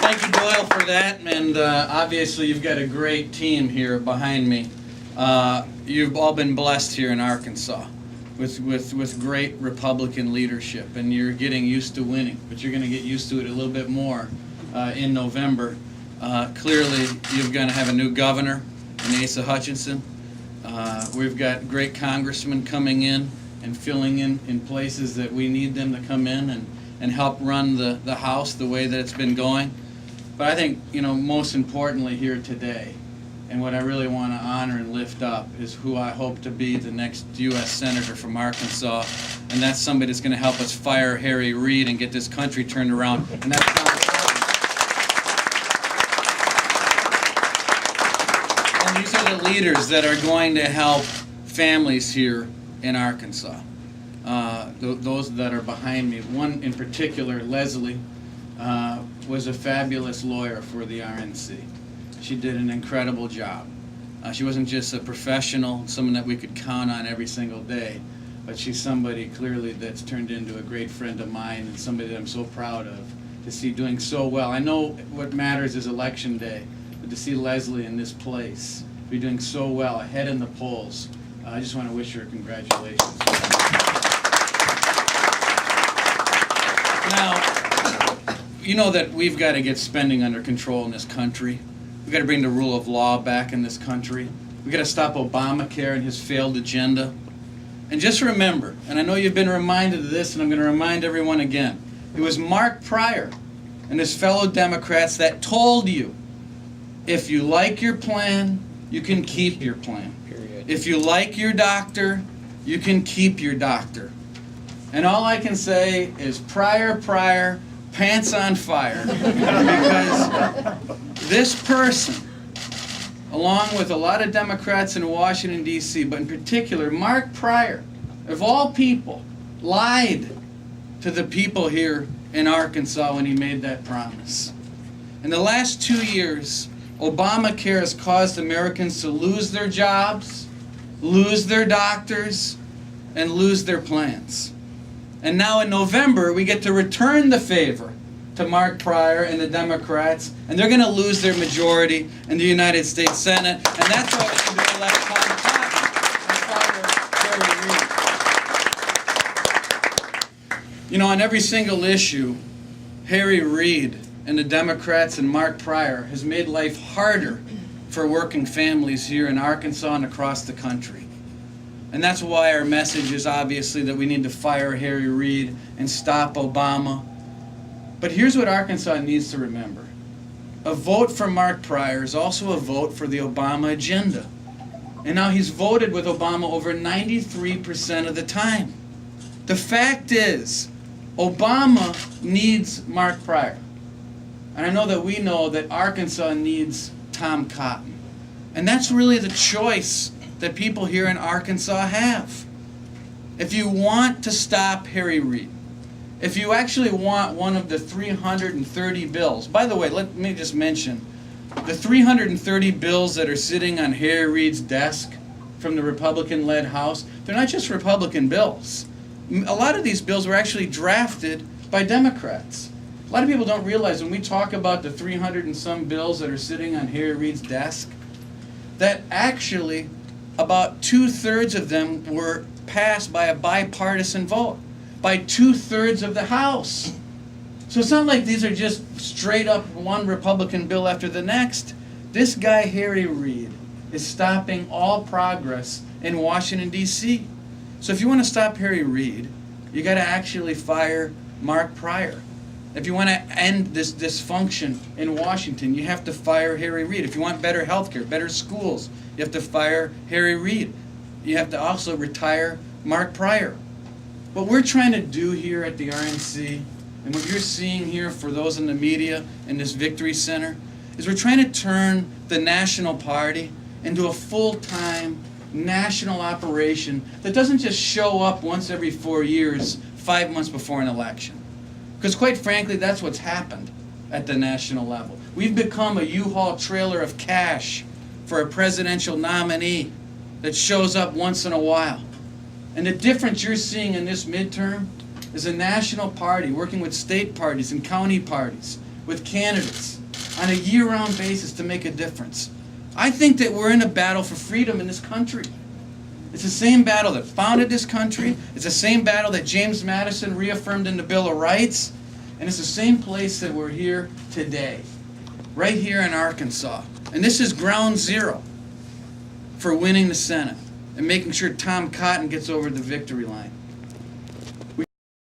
Thank you, Doyle, for that. And obviously, you've got a great team here behind me. You've all been blessed here in Arkansas with great Republican leadership, and you're getting used to winning, but you're going to get used to it a little bit more in November. Clearly, you're going to have a new governor, Asa Hutchinson. We've got great congressmen coming in and filling in places that we need them to come in and help run the House the way that it's been going. But I think, most importantly here today, and what I really want to honor and lift up is who I hope to be the next U.S. Senator from Arkansas, and that's somebody that's going to help us fire Harry Reid and get this country turned around. And that's Tom Corbin. And these are the leaders that are going to help families here in Arkansas. Those that are behind me. One in particular, Leslie, was a fabulous lawyer for the RNC. She did an incredible job. She wasn't just a professional, someone that we could count on every single day, but she's somebody clearly that's turned into a great friend of mine and somebody that I'm so proud of to see doing so well. I know what matters is election day, but to see Leslie in this place be doing so well, ahead in the polls, I just want to wish her congratulations. Now, you know that we've got to get spending under control in this country. We've got to bring the rule of law back in this country. We've got to stop Obamacare and his failed agenda. And just remember, and I know you've been reminded of this, and I'm going to remind everyone again, it was Mark Pryor and his fellow Democrats that told you, if you like your plan, you can keep your plan. Period. If you like your doctor, you can keep your doctor. And all I can say is Pryor, pants on fire, because this person, along with a lot of Democrats in Washington, D.C., but in particular, Mark Pryor, of all people, lied to the people here in Arkansas when he made that promise. In the last 2 years, Obamacare has caused Americans to lose their jobs, lose their doctors, and lose their plans. And now in November, we get to return the favor to Mark Pryor and the Democrats, and they're going to lose their majority in the United States Senate, and that's why we need to elect Tom Coburn and Harry Reid. On every single issue, Harry Reid and the Democrats and Mark Pryor has made life harder for working families here in Arkansas and across the country. And that's why our message is obviously that we need to fire Harry Reid and stop Obama. But here's what Arkansas needs to remember. A vote for Mark Pryor is also a vote for the Obama agenda. And now he's voted with Obama over 93% of the time. The fact is, Obama needs Mark Pryor. And I know that we know that Arkansas needs Tom Cotton. And that's really the choice that people here in Arkansas have. If you want to stop Harry Reid, if you actually want one of the 330 bills, by the way, let me just mention, the 330 bills that are sitting on Harry Reid's desk from the Republican-led House, they're not just Republican bills. A lot of these bills were actually drafted by Democrats. A lot of people don't realize when we talk about the 300 and some bills that are sitting on Harry Reid's desk, that actually about 2/3 of them were passed by a bipartisan vote, by 2/3 of the House. So it's not like these are just straight up one Republican bill after the next. This guy, Harry Reid, is stopping all progress in Washington, D.C. So if you want to stop Harry Reid, you got to actually fire Mark Pryor. If you want to end this dysfunction in Washington, you have to fire Harry Reid. If you want better health care, better schools, you have to fire Harry Reid. You have to also retire Mark Pryor. What we're trying to do here at the RNC, and what you're seeing here for those in the media in this Victory Center, is we're trying to turn the National Party into a full-time national operation that doesn't just show up once every 4 years, 5 months before an election. Because quite frankly, that's what's happened at the national level. We've become a U-Haul trailer of cash for a presidential nominee that shows up once in a while. And the difference you're seeing in this midterm is a national party working with state parties and county parties, with candidates on a year-round basis to make a difference. I think that we're in a battle for freedom in this country. It's the same battle that founded this country. It's the same battle that James Madison reaffirmed in the Bill of Rights. And it's the same place that we're here today, right here in Arkansas. And this is ground zero for winning the Senate and making sure Tom Cotton gets over the victory line.